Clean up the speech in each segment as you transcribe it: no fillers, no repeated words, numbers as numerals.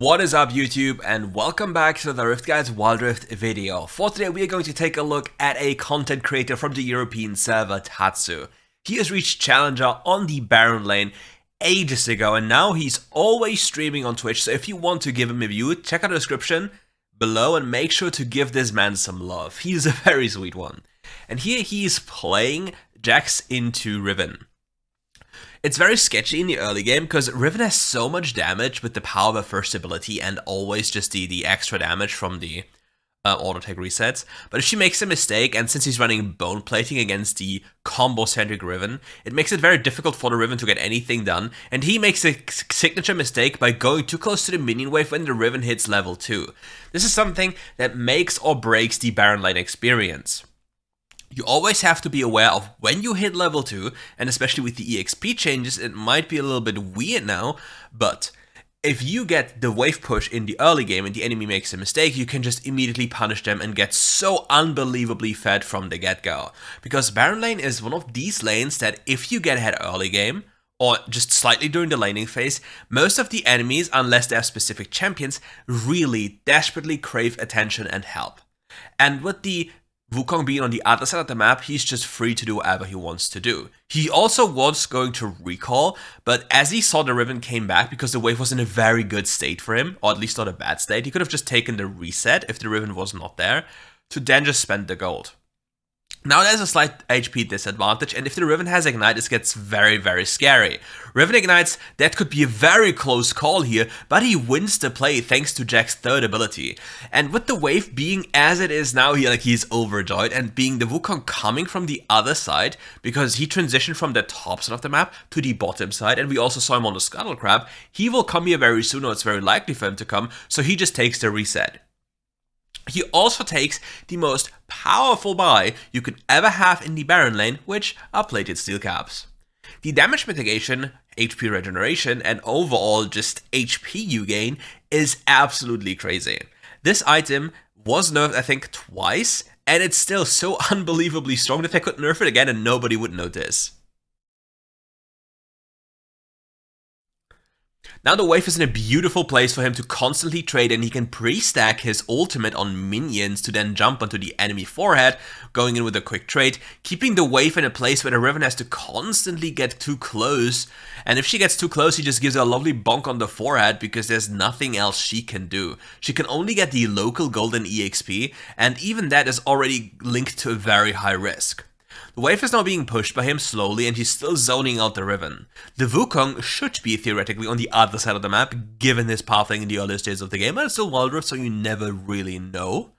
What is up YouTube, and welcome back to the RiftGuides WildRift video. For today we are going to take a look at a content creator from the European server Tatsu. He has reached Challenger on the Baron lane ages ago, and now he's always streaming on Twitch, so if you want to give him a view, check out the description below and make sure to give this man some love. He's a very sweet one. And here he's playing Jax into Riven. It's very sketchy in the early game because Riven has so much damage with the power of her first ability and always just the extra damage from the auto-tech resets. But if she makes a mistake, and since he's running bone plating against the combo-centric Riven, it makes it very difficult for the Riven to get anything done, and he makes a signature mistake by going too close to the minion wave when the Riven hits level 2. This is something that makes or breaks the Baron lane experience. You always have to be aware of when you hit level 2, and especially with the EXP changes, it might be a little bit weird now, but if you get the wave push in the early game and the enemy makes a mistake, you can just immediately punish them and get so unbelievably fed from the get-go. Because Baron lane is one of these lanes that if you get ahead early game, or just slightly during the laning phase, most of the enemies, unless they are specific champions, really desperately crave attention and help. And with the Wukong being on the other side of the map, he's just free to do whatever he wants to do. He also was going to recall, but as he saw the Riven came back, because the wave was in a very good state for him, or at least not a bad state, he could have just taken the reset if the Riven was not there, to then just spend the gold. Now there's a slight HP disadvantage, and if the Riven has Ignite, this gets very, very scary. Riven Ignites, that could be a very close call here, but he wins the play thanks to Jack's third ability. And with the wave being as it is now, he's overjoyed, and being the Wukong coming from the other side, because he transitioned from the top side of the map to the bottom side, and we also saw him on the Scuttle Crab, he will come here very soon, or it's very likely for him to come, so he just takes the reset. He also takes the most powerful buy you could ever have in the Baron lane, which are plated steel caps. The damage mitigation, HP regeneration, and overall just HP you gain is absolutely crazy. This item was nerfed, I think, twice, and it's still so unbelievably strong that they could nerf it again and nobody would notice. Now the wave is in a beautiful place for him to constantly trade, and he can pre-stack his ultimate on minions to then jump onto the enemy forehead, going in with a quick trade, keeping the wave in a place where the Riven has to constantly get too close, and if she gets too close he just gives her a lovely bonk on the forehead because there's nothing else she can do. She can only get the local golden EXP, and even that is already linked to a very high risk. The wave is now being pushed by him slowly, and he's still zoning out the Riven. The Wukong should be theoretically on the other side of the map, given his pathing in the earlier stages of the game, but it's still WildRift, so you never really know.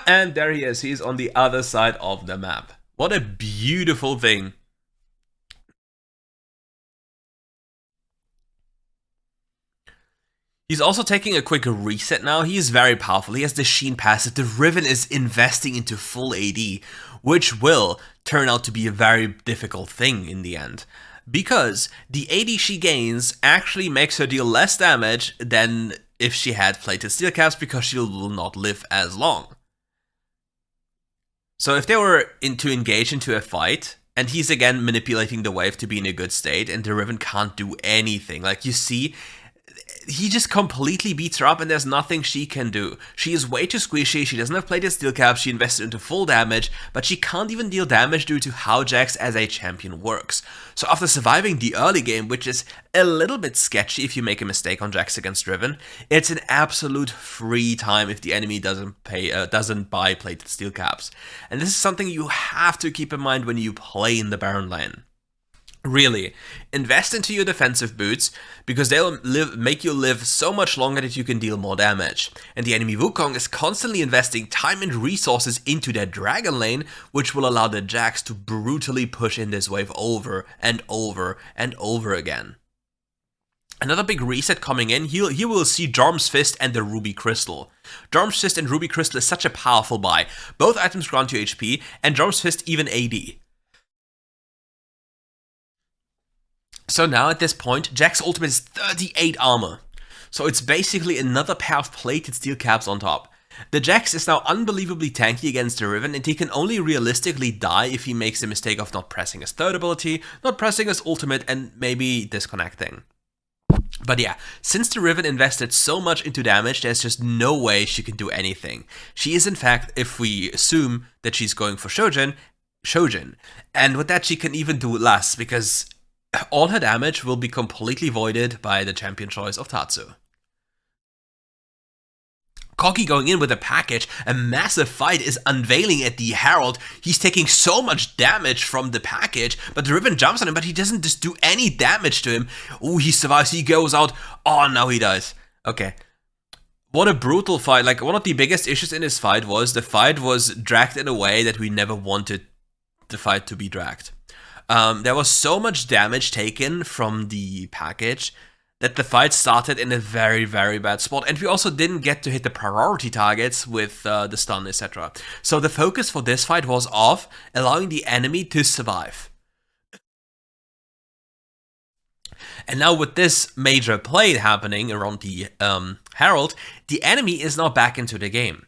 And there he is, he's on the other side of the map. What a beautiful thing. He's also taking a quick reset now. He is very powerful. He has the Sheen passive. The Riven is investing into full AD, which will turn out to be a very difficult thing in the end. Because the AD she gains actually makes her deal less damage than if she had plated steel caps, because she will not live as long. So if they were to engage into a fight, and he's again manipulating the wave to be in a good state, and the Riven can't do anything. Like you see, he just completely beats her up and there's nothing she can do. She is way too squishy, she doesn't have plated steel caps, she invested into full damage, but she can't even deal damage due to how Jax as a champion works. So after surviving the early game, which is a little bit sketchy if you make a mistake on Jax against Riven, it's an absolute free time if the enemy doesn't buy plated steel caps. And this is something you have to keep in mind when you play in the Baron lane. Really, invest into your defensive boots, because they'll make you live so much longer that you can deal more damage. And the enemy Wukong is constantly investing time and resources into their dragon lane, which will allow the Jax to brutally push in this wave over and over and over again. Another big reset coming in, here we'll see Jorm's Fist and the Ruby Crystal. Jorm's Fist and Ruby Crystal is such a powerful buy. Both items grant you HP, and Jorm's Fist even AD. So now at this point, Jack's ultimate is 38 armor. So it's basically another pair of plated steel caps on top. The Jax is now unbelievably tanky against the Riven, and he can only realistically die if he makes the mistake of not pressing his third ability, not pressing his ultimate, and maybe disconnecting. But yeah, since the Riven invested so much into damage, there's just no way she can do anything. She is in fact, if we assume that she's going for Shojin. And with that she can even do less, because all her damage will be completely voided by the champion choice of Tatsu. Corki going in with a package, a massive fight is unveiling at the Herald. He's taking so much damage from the package, but the Riven jumps on him, but he doesn't just do any damage to him. Oh, he survives, he goes out. Oh, now he dies. Okay. What a brutal fight. Like, one of the biggest issues in this fight was the fight was dragged in a way that we never wanted the fight to be dragged. There was so much damage taken from the package that the fight started in a very, very bad spot. And we also didn't get to hit the priority targets with the stun, etc. So the focus for this fight was off, allowing the enemy to survive. And now with this major play happening around the Herald, the enemy is now back into the game.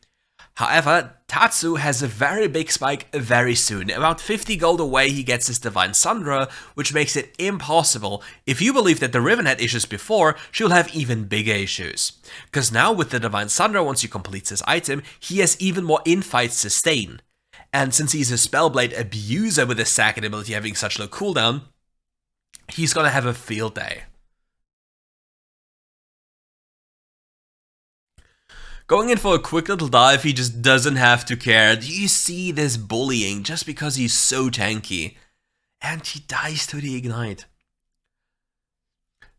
However, Tatsu has a very big spike very soon. About 50 gold away he gets his Divine Sundra, which makes it impossible. If you believe that the Riven had issues before, she'll have even bigger issues. Because now with the Divine Sundra, once you complete this item, he has even more in-fight sustain. And since he's a Spellblade abuser with his second ability having such low cooldown, he's gonna have a field day. Going in for a quick little dive, he just doesn't have to care. Do you see this bullying just because he's so tanky? And he dies to the Ignite.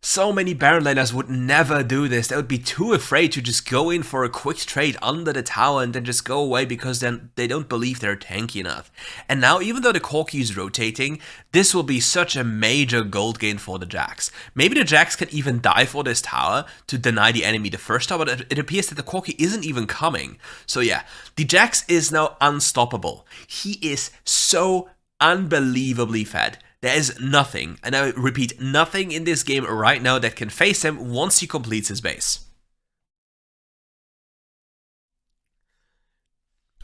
So many Baron laners would never do this. They would be too afraid to just go in for a quick trade under the tower and then just go away because then they don't believe they're tanky enough. And now, even though the Corki is rotating, this will be such a major gold gain for the Jax. Maybe the Jax can even die for this tower to deny the enemy the first tower, but it appears that the Corki isn't even coming. So yeah, the Jax is now unstoppable. He is so unbelievably fed. There is nothing, and I repeat, nothing in this game right now that can face him once he completes his base.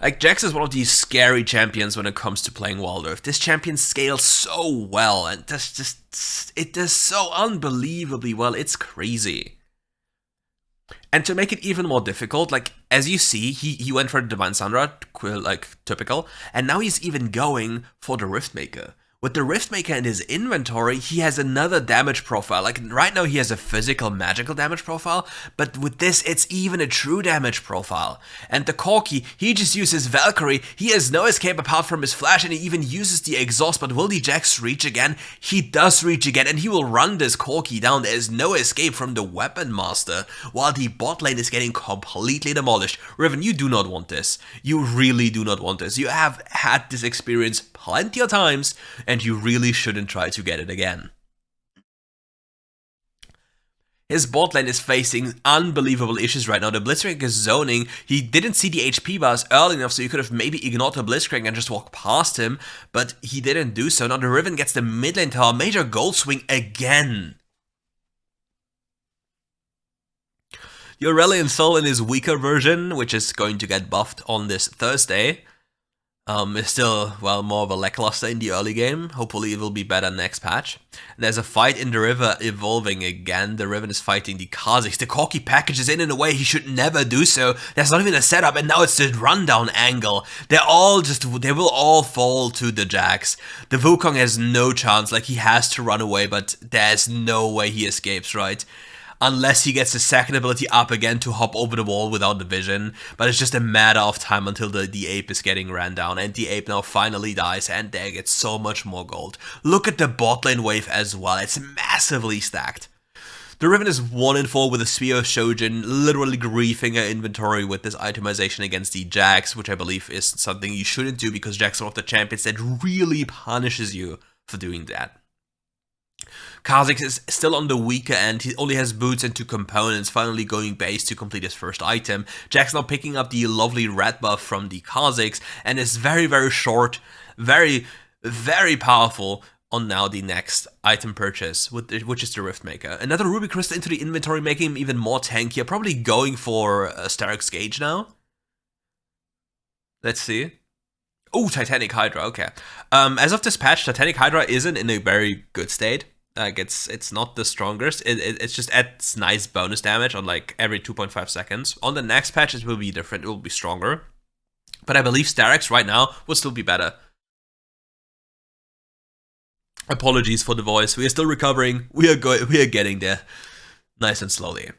Like, Jax is one of these scary champions when it comes to playing WildRift. This champion scales so well, and it does so unbelievably well, it's crazy. And to make it even more difficult, like, as you see, he went for the Divine Sundra, like, typical, and now he's even going for the Riftmaker. With the Riftmaker in his inventory, he has another damage profile. Like, right now he has a physical magical damage profile, but with this it's even a true damage profile. And the Corki, he just uses Valkyrie, he has no escape apart from his flash, and he even uses the exhaust. But will the Jax reach again? He does reach again, and he will run this Corki down. There is no escape from the Weapon Master, while the bot lane is getting completely demolished. Riven, you do not want this. You really do not want this. You have had this experience plenty of times, and you really shouldn't try to get it again. His bot lane is facing unbelievable issues right now. The Blitzcrank is zoning. He didn't see the HP bars early enough, so you could have maybe ignored the Blitzcrank and just walked past him, but he didn't do so. Now the Riven gets the mid lane tower. Major gold swing again. The Aurelian Soul in his weaker version, which is going to get buffed on this Thursday, is still, well, more of a lackluster in the early game. Hopefully it will be better next patch. There's a fight in the river evolving again. The Riven is fighting the Kha'Zix. The Corki package is in a way he should never do so. There's not even a setup, and now it's the rundown angle. They will all fall to the Jax. The Wukong has no chance, like he has to run away, but there's no way he escapes, right? Unless he gets the second ability up again to hop over the wall without the vision. But it's just a matter of time until the ape is getting ran down. And the ape now finally dies, and they get so much more gold. Look at the bot lane wave as well. It's massively stacked. The Riven is 1-4 with a Spear of Shojin, literally griefing her inventory with this itemization against the Jax, which I believe is something you shouldn't do because Jax is one of the champions that really punishes you for doing that. Kha'Zix is still on the weaker end. He only has boots and 2 components, finally going base to complete his first item. Jax now picking up the lovely red buff from the Kha'Zix, and is very, very short, very, very powerful on now the next item purchase, which is the Riftmaker. Another Ruby Crystal into the inventory, making him even more tankier, probably going for Starrick's Gauge now. Let's see. Oh, Titanic Hydra, okay. As of this patch, Titanic Hydra isn't in a very good state. Like it's not the strongest. It's just adds nice bonus damage on like every 2.5 seconds. On the next patch, it will be different. It will be stronger. But I believe Starex right now will still be better. Apologies for the voice. We are still recovering. We are getting there, nice and slowly.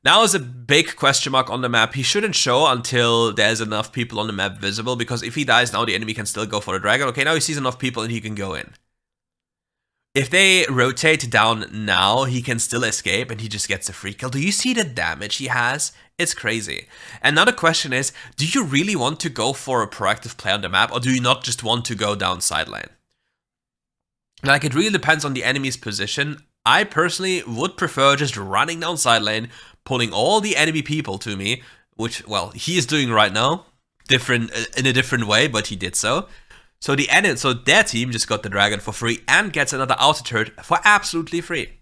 Now is a big question mark on the map. He shouldn't show until there's enough people on the map visible, because if he dies now, the enemy can still go for the dragon. Okay, now he sees enough people and he can go in. If they rotate down now, he can still escape and he just gets a free kill. Do you see the damage he has? It's crazy. And now the question is, do you really want to go for a proactive play on the map, or do you not just want to go down side lane? Like, it really depends on the enemy's position. I personally would prefer just running down side lane, pulling all the enemy people to me, which, well, he is doing right now, in a different way, but he did so. So their team just got the dragon for free and gets another auto turret for absolutely free.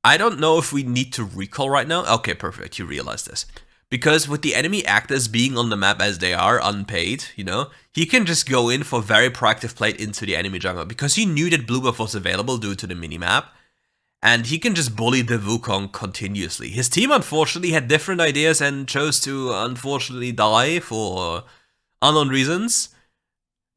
I don't know if we need to recall right now. Okay, perfect, you realize this. Because with the enemy actors being on the map as they are, unpaid, you know, he can just go in for very proactive play into the enemy jungle, because he knew that blue buff was available due to the minimap, and he can just bully the Wukong continuously. His team unfortunately had different ideas and chose to unfortunately die for unknown reasons,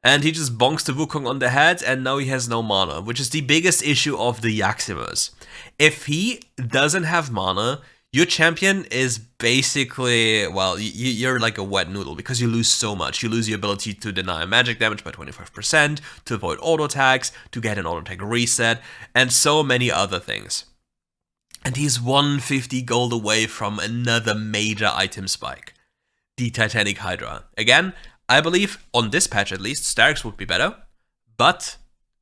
and he just bonks the Wukong on the head, and now he has no mana, which is the biggest issue of the Yaxiverse. If he doesn't have mana, your champion is basically, well, you're like a wet noodle, because you lose so much. You lose the ability to deny magic damage by 25%, to avoid auto attacks, to get an auto attack reset, and so many other things. And he's 150 gold away from another major item spike, the Titanic Hydra. Again, I believe, on this patch at least, Starex would be better, but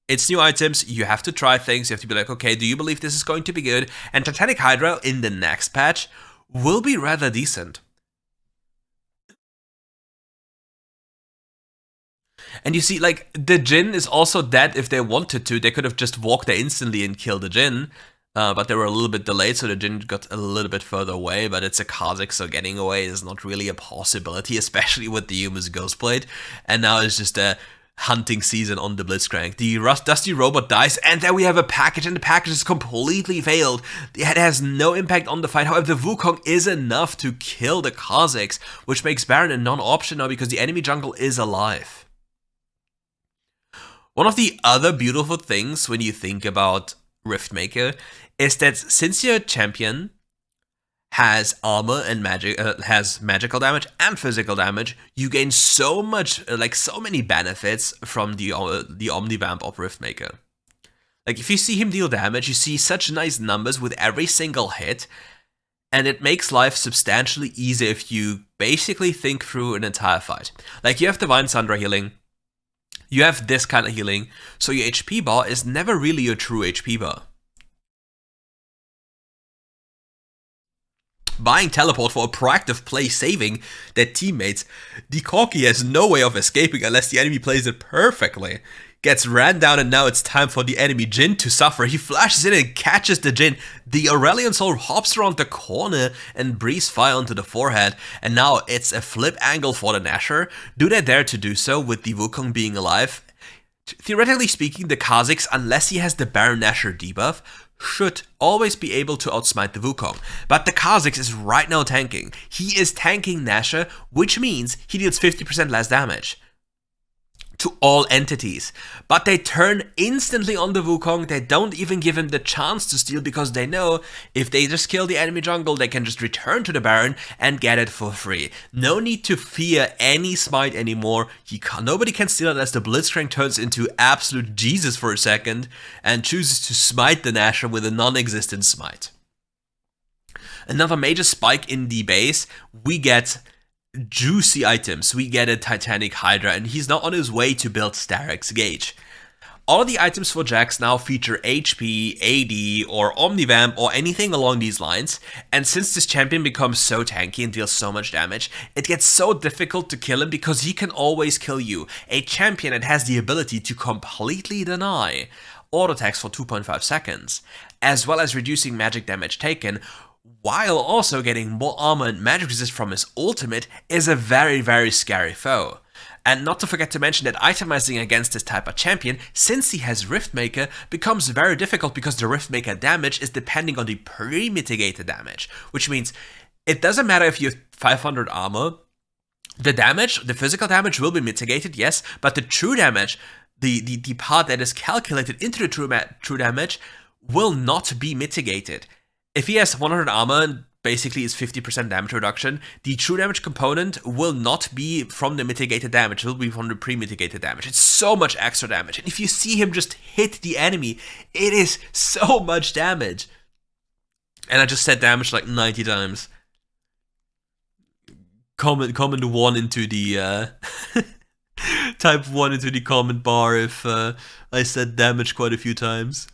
it's new items, you have to try things, you have to be like, okay, do you believe this is going to be good? And Titanic Hydra in the next patch will be rather decent. And you see, like, the Jhin is also dead if they wanted to. They could have just walked there instantly and killed the Jhin. But they were a little bit delayed, so the Jhin got a little bit further away, but it's a Kha'Zix, so getting away is not really a possibility, especially with the Yuma's Ghostblade. And now it's just a hunting season on the Blitzcrank. The Dusty Robot dies, and then we have a package, and the package is completely failed. It has no impact on the fight. However, the Wukong is enough to kill the Kha'Zix, which makes Baron a non-option now because the enemy jungle is alive. One of the other beautiful things when you think about Riftmaker is that since your champion has armor and magic, has magical damage and physical damage, you gain so much, like so many benefits from the Omnivamp of Riftmaker. Like, if you see him deal damage, you see such nice numbers with every single hit, and it makes life substantially easier if you basically think through an entire fight. Like, you have Divine Sandra healing, you have this kind of healing, so your HP bar is never really your true HP bar. Buying teleport for a proactive play, saving their teammates, the Corki has no way of escaping unless the enemy plays it perfectly. Gets ran down, and now it's time for the enemy Jhin to suffer. He flashes in and catches the Jhin. The Aurelion Soul hops around the corner and breathes fire onto the forehead, and now it's a flip angle for the Nasher. Do they dare to do so with the Wukong being alive? Theoretically speaking, the Kha'Zix, unless he has the Baron Nashor debuff, should always be able to outsmite the Wukong. But the Kha'Zix is right now tanking. He is tanking Nashor, which means he deals 50% less damage to all entities. But they turn instantly on the Wukong. They don't even give him the chance to steal, because they know if they just kill the enemy jungle, they can just return to the Baron and get it for free. No need to fear any smite anymore. Nobody can steal unless the Blitzcrank turns into absolute Jesus for a second and chooses to smite the Nashor with a non-existent smite. Another major spike in the base, we get juicy items. We get a Titanic Hydra, and he's now on his way to build Starex Gauge. All of the items for Jax now feature HP, AD, or Omnivamp, or anything along these lines, and since this champion becomes so tanky and deals so much damage, it gets so difficult to kill him because he can always kill you. A champion that has the ability to completely deny auto attacks for 2.5 seconds, as well as reducing magic damage taken, while also getting more armor and magic resist from his ultimate, is a very, very scary foe. And not to forget to mention that itemizing against this type of champion, since he has Riftmaker, becomes very difficult because the Riftmaker damage is depending on the pre-mitigated damage, which means it doesn't matter if you have 500 armor, the damage, the physical damage will be mitigated, yes, but the true damage, the part that is calculated into the true damage, will not be mitigated. If he has 100 armor and basically is 50% damage reduction, the true damage component will not be from the mitigated damage, it will be from the pre-mitigated damage. It's so much extra damage, and if you see him just hit the enemy, it is so much damage. And I just said damage like 90 times. Comment 1 into the type 1 into the comment bar if I said damage quite a few times.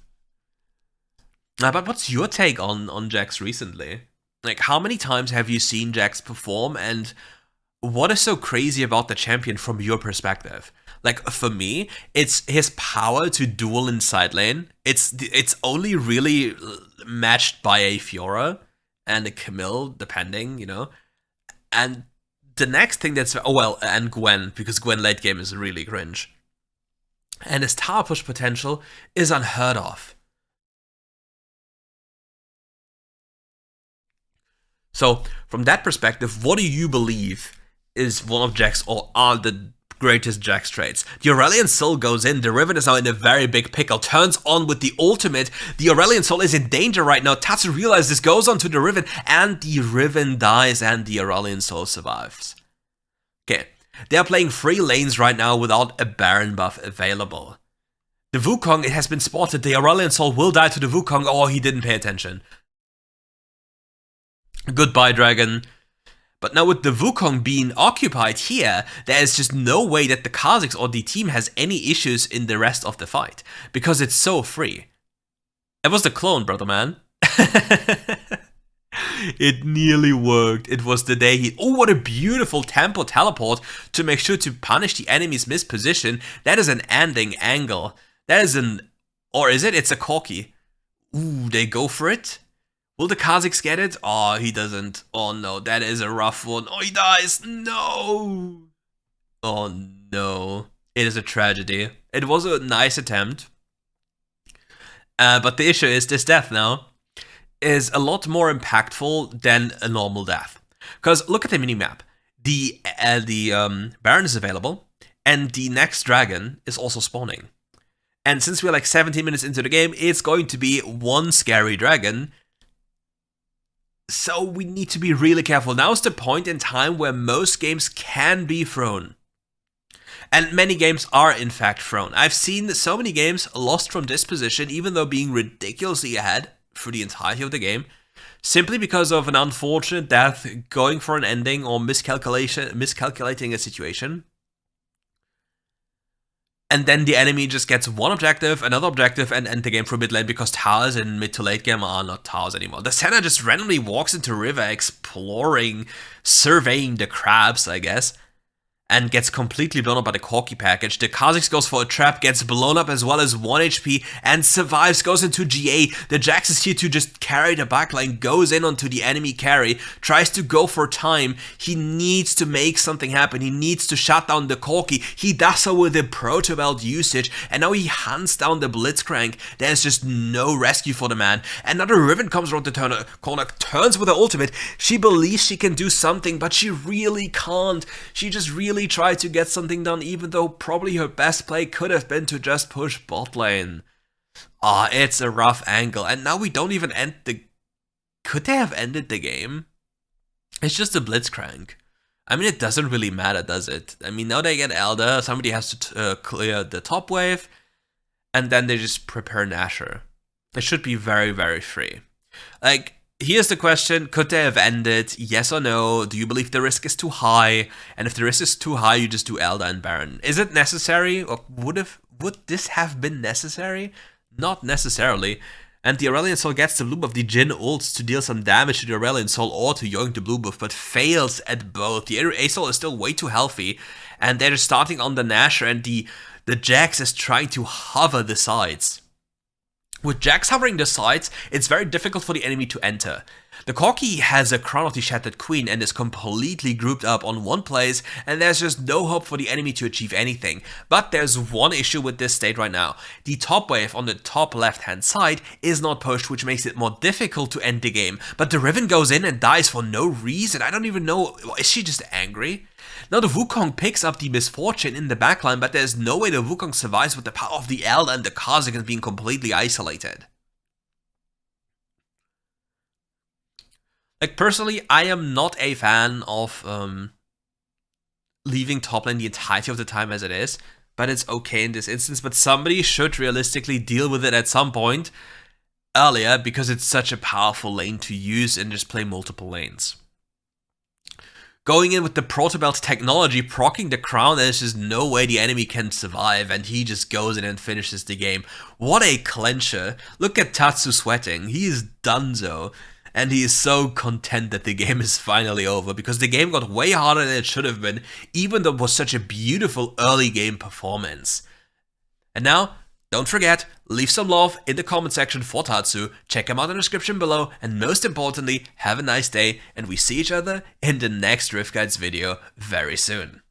But what's your take on Jax recently? Like, how many times have you seen Jax perform, and what is so crazy about the champion from your perspective? Like, for me, it's his power to duel in side lane. It's only really matched by a Fiora and a Camille, depending, you know. And the next thing that's... oh, well, and Gwen, because Gwen late game is really cringe. And his tower push potential is unheard of. So, from that perspective, what do you believe is one of Jax, or are the greatest Jax traits? The Aurelion Soul goes in, the Riven is now in a very big pickle, turns on with the ultimate, the Aurelion Soul is in danger right now, Tatsu realizes this, goes on to the Riven, and the Riven dies and the Aurelion Soul survives. Okay, they are playing 3 lanes right now without a Baron buff available. The Wukong, it has been spotted, the Aurelion Soul will die to the Wukong, oh, he didn't pay attention. Goodbye, dragon. But now with the Wukong being occupied here, there is just no way that the Kha'Zix or the team has any issues in the rest of the fight, because it's so free. It was the clone, brother man. It nearly worked. It was the day he... oh, what a beautiful tempo teleport to make sure to punish the enemy's misposition. That is an ending angle. That is an... or is it? It's a Corki. Ooh, they go for it? Will the Kha'Zix get it? Oh, he doesn't. Oh no, that is a rough one. Oh, he dies. No. Oh no. It is a tragedy. It was a nice attempt. But the issue is this death now is a lot more impactful than a normal death. Because look at the minimap. The Baron is available, and the next dragon is also spawning. And since we're like 17 minutes into the game, it's going to be one scary dragon. So we need to be really careful. Now is the point in time where most games can be thrown. And many games are in fact thrown. I've seen so many games lost from this position, even though being ridiculously ahead through the entirety of the game, simply because of an unfortunate death, going for an ending, or miscalculating a situation. And then the enemy just gets one objective, another objective, and end the game through mid lane because towers in mid to late game are not towers anymore. The Senna just randomly walks into river, exploring, surveying the crabs, I guess, and gets completely blown up by the Corki package. The Kha'Zix goes for a trap, gets blown up as well as 1 HP, and survives, goes into GA. The Jax is here to just carry the backline, goes in onto the enemy carry, tries to go for time. He needs to make something happen. He needs to shut down the Corki. He does so with the Protobelt usage, and now he hunts down the Blitzcrank. There's just no rescue for the man. Another Riven comes around the corner, turns with her ultimate. She believes she can do something, but she really can't. She just really tried to get something done, even though probably her best play could have been to just push bot lane. Ah, it's a rough angle, and now we don't even end the... Could they have ended the game? It's just a Blitzcrank. I mean, it doesn't really matter, does it? I mean, now they get Elder, somebody has to clear the top wave, and then they just prepare Nashor. It should be very, very free. Like, here's the question, could they have ended? Yes or no? Do you believe the risk is too high? And if the risk is too high, you just do Elder and Baron. Is it necessary? Or would this have been necessary? Not necessarily. And the Aurelion Soul gets the blue buff, the Jhin ults to deal some damage to the Aurelion Soul or to yoink the blue buff, but fails at both. The A-Soul is still way too healthy, and they're just starting on the Nashor, and the Jax is trying to hover the sides. With jacks hovering the sides, it's very difficult for the enemy to enter. The Corki has a Crown of the Shattered Queen and is completely grouped up on one place, and there's just no hope for the enemy to achieve anything. But there's one issue with this state right now. The top wave on the top left hand side is not pushed, which makes it more difficult to end the game. But the Riven goes in and dies for no reason. I don't even know, is she just angry? Now the Wukong picks up the misfortune in the backline, but there's no way the Wukong survives with the power of the Elder and the Kha'Zix being completely isolated. Like, personally, I am not a fan of leaving top lane the entirety of the time as it is, but it's okay in this instance. But somebody should realistically deal with it at some point earlier, because it's such a powerful lane to use and just play multiple lanes. Going in with the Protobelt technology, proccing the crown, there's just no way the enemy can survive, and he just goes in and finishes the game. What a clencher. Look at Tatsu sweating. He is donezo, and he is so content that the game is finally over, because the game got way harder than it should have been, even though it was such a beautiful early game performance. And now, don't forget, leave some love in the comment section for Tatsu, check him out in the description below, and most importantly, have a nice day, and we see each other in the next RiftGuides video very soon.